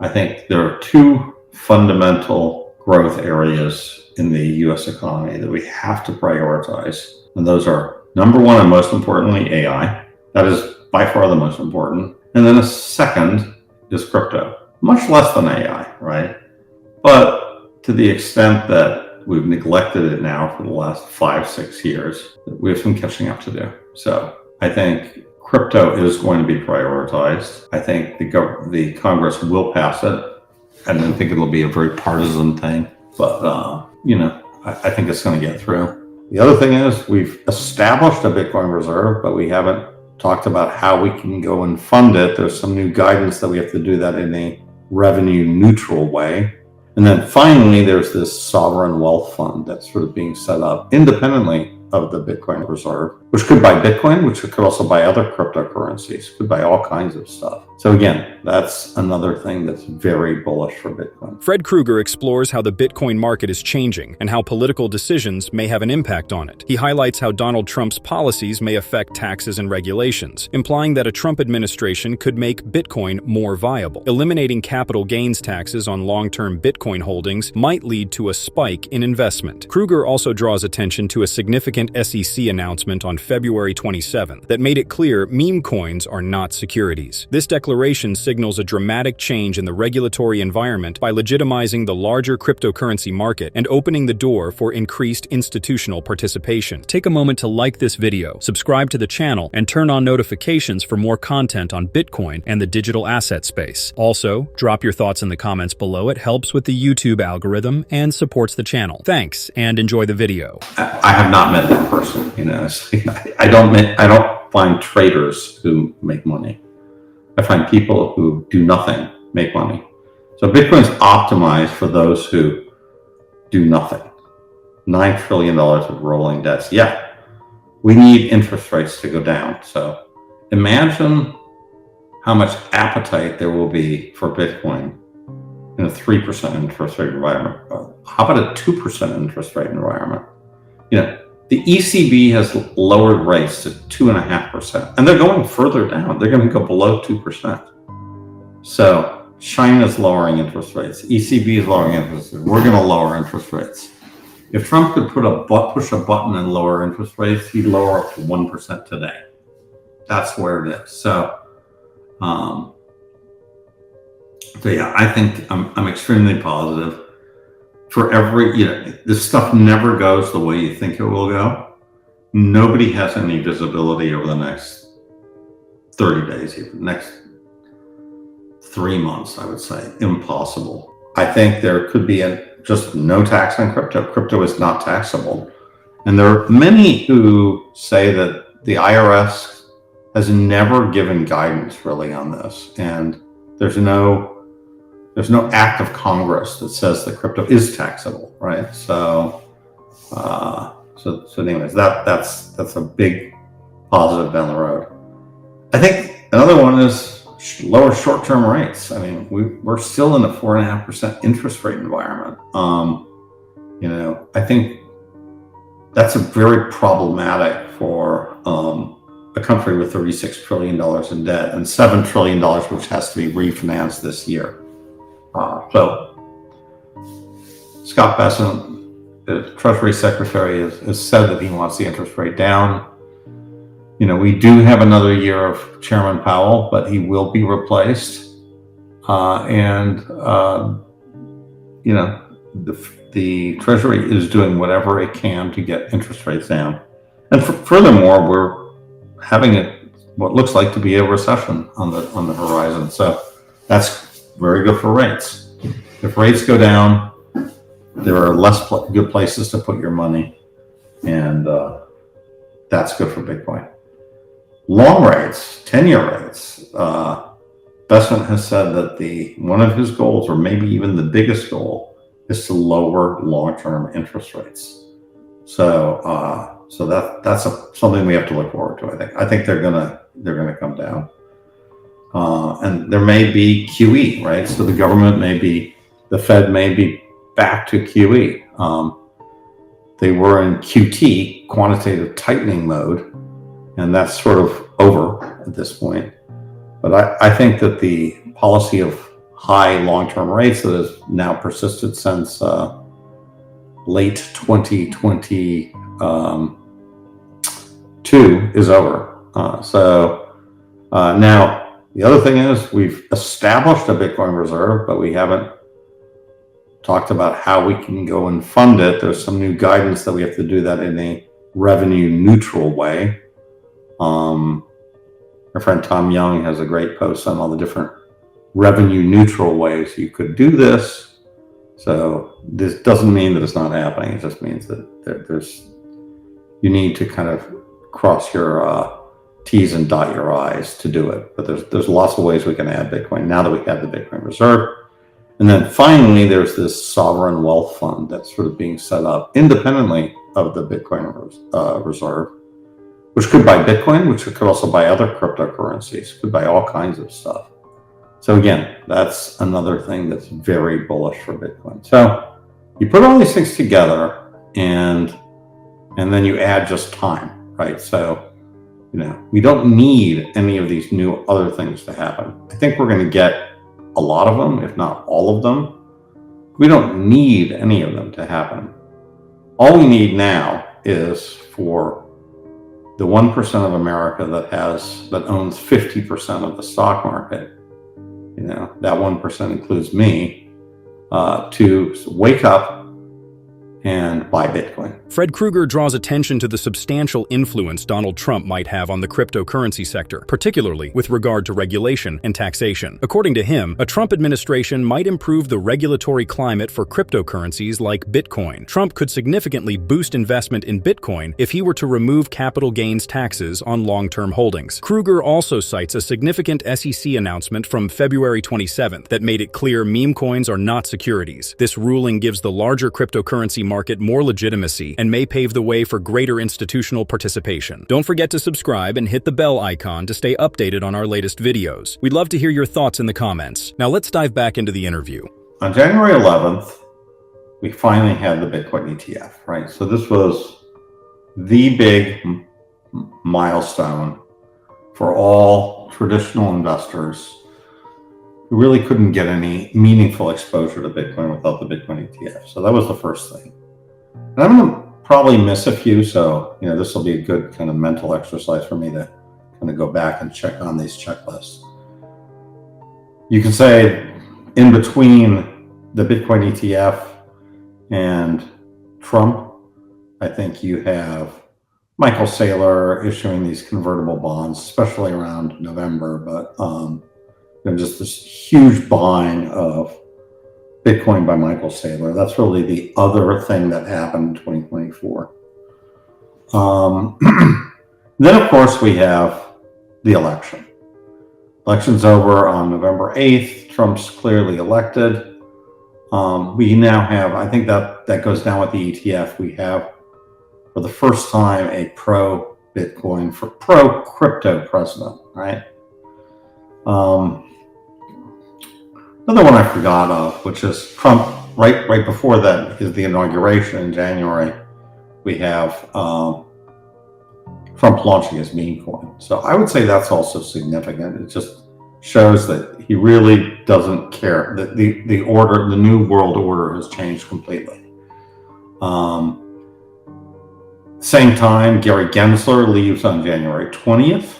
I think there are two fundamental growth areas in the US economy that we have to prioritize. And those are, number one and most importantly, AI. That is by far the most important. And then a second is crypto. Much less than AI, right? But to the extent that we've neglected it now for the last 5-6 years, we have some catching up to do. So I think crypto is going to be prioritized. I think the Congress will pass it. I don't think it'll be a very partisan thing, but I think it's going to get through. The other thing is we've established a Bitcoin reserve, but we haven't talked about how we can go and fund it. There's some new guidance that we have to do that in a revenue neutral way. And then finally, there's this sovereign wealth fund that's sort of being set up independently of the Bitcoin reserve, which could buy Bitcoin, which could also buy other cryptocurrencies, could buy all kinds of stuff. So again, that's another thing that's very bullish for Bitcoin. Fred Krueger explores how the Bitcoin market is changing and how political decisions may have an impact on it. He highlights how Donald Trump's policies may affect taxes and regulations, implying that a Trump administration could make Bitcoin more viable. Eliminating capital gains taxes on long-term Bitcoin holdings might lead to a spike in investment. Krueger also draws attention to a significant SEC announcement on February 27th that made it clear meme coins are not securities. This declaration signals a dramatic change in the regulatory environment by legitimizing the larger cryptocurrency market and opening the door for increased institutional participation. Take a moment to like this video, subscribe to the channel, and turn on notifications for more content on Bitcoin and the digital asset space. Also, drop your thoughts in the comments below. It helps with the YouTube algorithm and supports the channel. Thanks, and enjoy the video. I have not met that person. I don't find traders who make money. I find people who do nothing make money. So Bitcoin's optimized for those who do nothing. $9 trillion of rolling debts. Yeah, we need interest rates to go down. So imagine how much appetite there will be for Bitcoin in a 3% interest rate environment. How about a 2% interest rate environment? The ECB has lowered rates to 2.5%, and they're going further down. They're going to go below 2%. So China's lowering interest rates. ECB is lowering interest rates. We're going to lower interest rates. If Trump could push a button and lower interest rates, he'd lower up to 1% today. That's where it is. So yeah, I think I'm extremely positive. For every, this stuff never goes the way you think it will go. Nobody has any visibility over the next 30 days, even next 3 months, I would say. Impossible. I think there could be just no tax on crypto. Crypto is not taxable. And there are many who say that the IRS has never given guidance really on this. And there's no act of Congress that says that crypto is taxable, right? So anyways, that's a big positive down the road. I think another one is lower short-term rates. I mean, we're still in a 4.5% interest rate environment. I think that's a very problematic for a country with $36 trillion in debt and $7 trillion, which has to be refinanced this year. So Scott Bessent, the Treasury Secretary, has said that he wants the interest rate down. We do have another year of Chairman Powell, but he will be replaced. The Treasury is doing whatever it can to get interest rates down. And furthermore, we're having what looks like to be a recession on the horizon. So that's very good for rates. If rates go down, there are less good places to put your money, and that's good for Bitcoin. Long rates, 10-year rates. Bessent has said that one of his goals, or maybe even the biggest goal, is to lower long-term interest rates. So that's something we have to look forward to. I think they're gonna come down. And there may be QE, right? So the Fed may be back to QE. They were in QT, quantitative tightening mode, and that's sort of over at this point. But I think that the policy of high long-term rates that has now persisted since late 2022 is over. Now the other thing is we've established a Bitcoin reserve, but we haven't talked about how we can go and fund it. There's some new guidance that we have to do that in a revenue neutral way. Our friend Tom Young has a great post on all the different revenue neutral ways you could do this. So this doesn't mean that it's not happening. It just means that you need to kind of cross your T's and dot your I's to do it. But there's lots of ways we can add Bitcoin now that we have the Bitcoin reserve. And then finally, there's this sovereign wealth fund that's sort of being set up independently of the Bitcoin reserve, which could buy Bitcoin, which could also buy other cryptocurrencies, could buy all kinds of stuff. So again, that's another thing that's very bullish for Bitcoin. So you put all these things together and then you add just time, right? So, we don't need any of these new other things to happen. I think we're going to get a lot of them, if not all of them. We don't need any of them to happen. All we need now is for the 1% of America that owns 50% of the stock market, that 1% includes me, to wake up and buy Bitcoin. Fred Krueger draws attention to the substantial influence Donald Trump might have on the cryptocurrency sector, particularly with regard to regulation and taxation. According to him, a Trump administration might improve the regulatory climate for cryptocurrencies like Bitcoin. Trump could significantly boost investment in Bitcoin if he were to remove capital gains taxes on long-term holdings. Krueger also cites a significant SEC announcement from February 27th that made it clear meme coins are not securities. This ruling gives the larger cryptocurrency market more legitimacy and may pave the way for greater institutional participation. Don't forget to subscribe and hit the bell icon to stay updated on our latest videos. We'd love to hear your thoughts in the comments. Now let's dive back into the interview. On January 11th, we finally had the Bitcoin ETF, right? So this was the big milestone for all traditional investors who really couldn't get any meaningful exposure to Bitcoin without the Bitcoin ETF. So that was the first thing. And I'm going to probably miss a few, so this will be a good kind of mental exercise for me to kind of go back and check on these checklists. You can say in between the Bitcoin ETF and Trump, I think you have Michael Saylor issuing these convertible bonds, especially around November, but just this huge buying of Bitcoin by Michael Saylor. That's really the other thing that happened in 2024. Then, of course, we have the election. Election's over on November 8th. Trump's clearly elected. We now have, I think that goes down with the ETF. We have, for the first time, a pro-Bitcoin, pro-crypto president, right? Another one I forgot of, which is Trump, right before that is the inauguration in January. We have Trump launching his meme coin. So I would say that's also significant. It just shows that he really doesn't care, that the new world order has changed completely. Same time, Gary Gensler leaves on January 20th.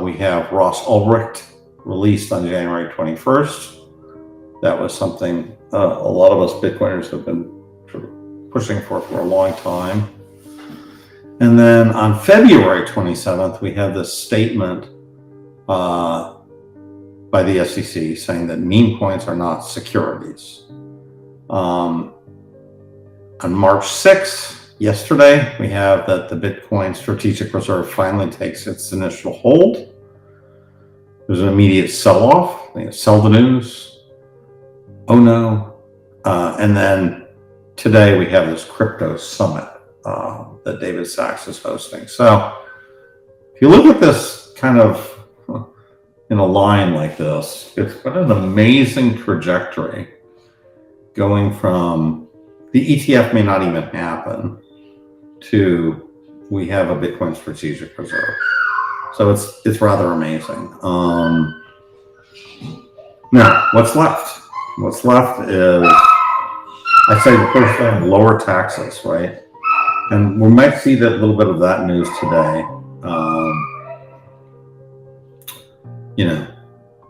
We have Ross Ulbricht released on January 21st. That was something a lot of us Bitcoiners have been sort of pushing for a long time. And then on February 27th, we have this statement by the SEC saying that meme coins are not securities. On March 6th, yesterday, we have that the Bitcoin Strategic Reserve finally takes its initial hold. There's an immediate sell-off. They sell the news. Oh no. And then today we have this crypto summit that David Sachs is hosting. So if you look at this kind of in a line like this, it's been an amazing trajectory going from the ETF may not even happen to we have a Bitcoin Strategic Reserve. So it's rather amazing. Now, what's left? What's left is, I say the first thing, lower taxes, right? And we might see that little bit of that news today.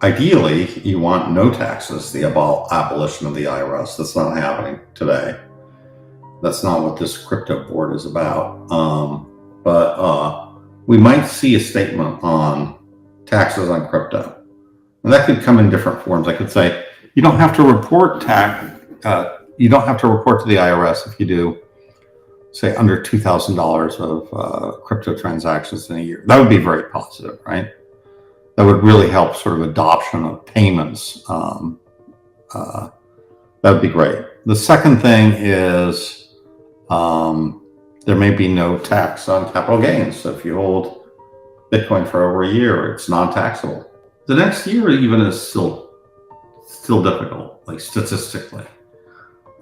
Ideally, you want no taxes, the abolition of the IRS. That's not happening today. That's not what this crypto board is about. But we might see a statement on taxes on crypto. And that could come in different forms. I could say, you don't have to report you don't have to report to the IRS if you do, say, under $2,000 of crypto transactions in a year. That would be very positive, right? That would really help sort of adoption of payments. That would be great. The second thing is there may be no tax on capital gains. So if you hold Bitcoin for over a year, it's non-taxable. The next year even is still difficult, like statistically.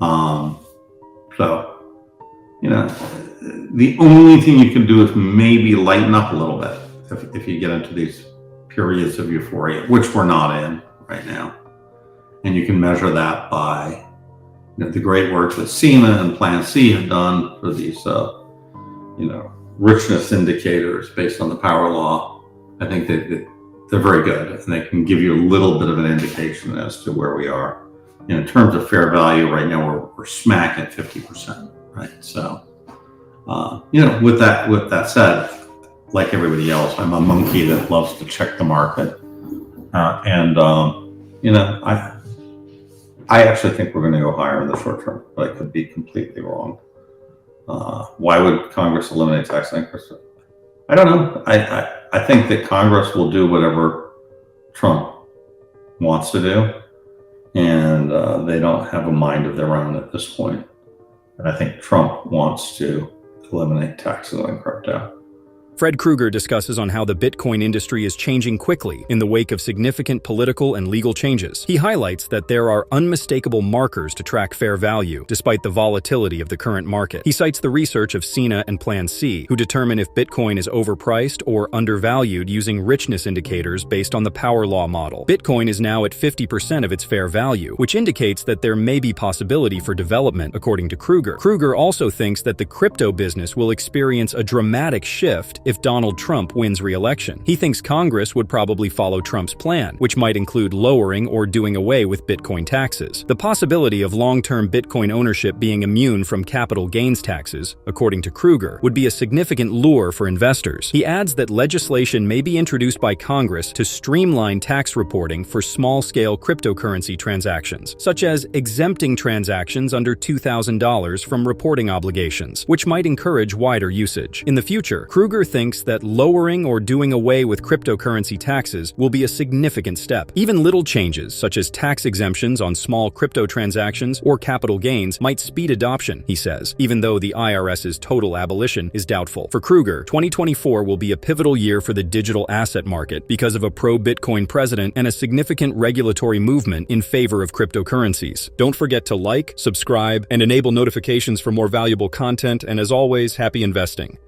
The only thing you can do is maybe lighten up a little bit if you get into these periods of euphoria, which we're not in right now. And you can measure that by the great work that SEMA and Plan C have done for these, richness indicators based on the power law. I think they're very good, and they can give you a little bit of an indication as to where we are. In terms of fair value, right now we're smack at 50%, right? So, with that said, like everybody else, I'm a monkey that loves to check the market, I actually think we're going to go higher in the short term, but I could be completely wrong. Why would Congress eliminate tax on crypto? I don't know. I think that Congress will do whatever Trump wants to do, and they don't have a mind of their own at this point. And I think Trump wants to eliminate taxes on crypto. Fred Krueger discusses on how the Bitcoin industry is changing quickly in the wake of significant political and legal changes. He highlights that there are unmistakable markers to track fair value, despite the volatility of the current market. He cites the research of SEMA and Plan C, who determine if Bitcoin is overpriced or undervalued using richness indicators based on the power law model. Bitcoin is now at 50% of its fair value, which indicates that there may be possibility for development, according to Krueger. Krueger also thinks that the crypto business will experience a dramatic shift if Donald Trump wins re-election. He thinks Congress would probably follow Trump's plan, which might include lowering or doing away with Bitcoin taxes. The possibility of long-term Bitcoin ownership being immune from capital gains taxes, according to Krueger, would be a significant lure for investors. He adds that legislation may be introduced by Congress to streamline tax reporting for small-scale cryptocurrency transactions, such as exempting transactions under $2,000 from reporting obligations, which might encourage wider usage. In the future, Krueger thinks that lowering or doing away with cryptocurrency taxes will be a significant step. Even little changes, such as tax exemptions on small crypto transactions or capital gains, might speed adoption, he says, even though the IRS's total abolition is doubtful. For Krueger, 2024 will be a pivotal year for the digital asset market because of a pro-Bitcoin president and a significant regulatory movement in favor of cryptocurrencies. Don't forget to like, subscribe, and enable notifications for more valuable content, and as always, happy investing.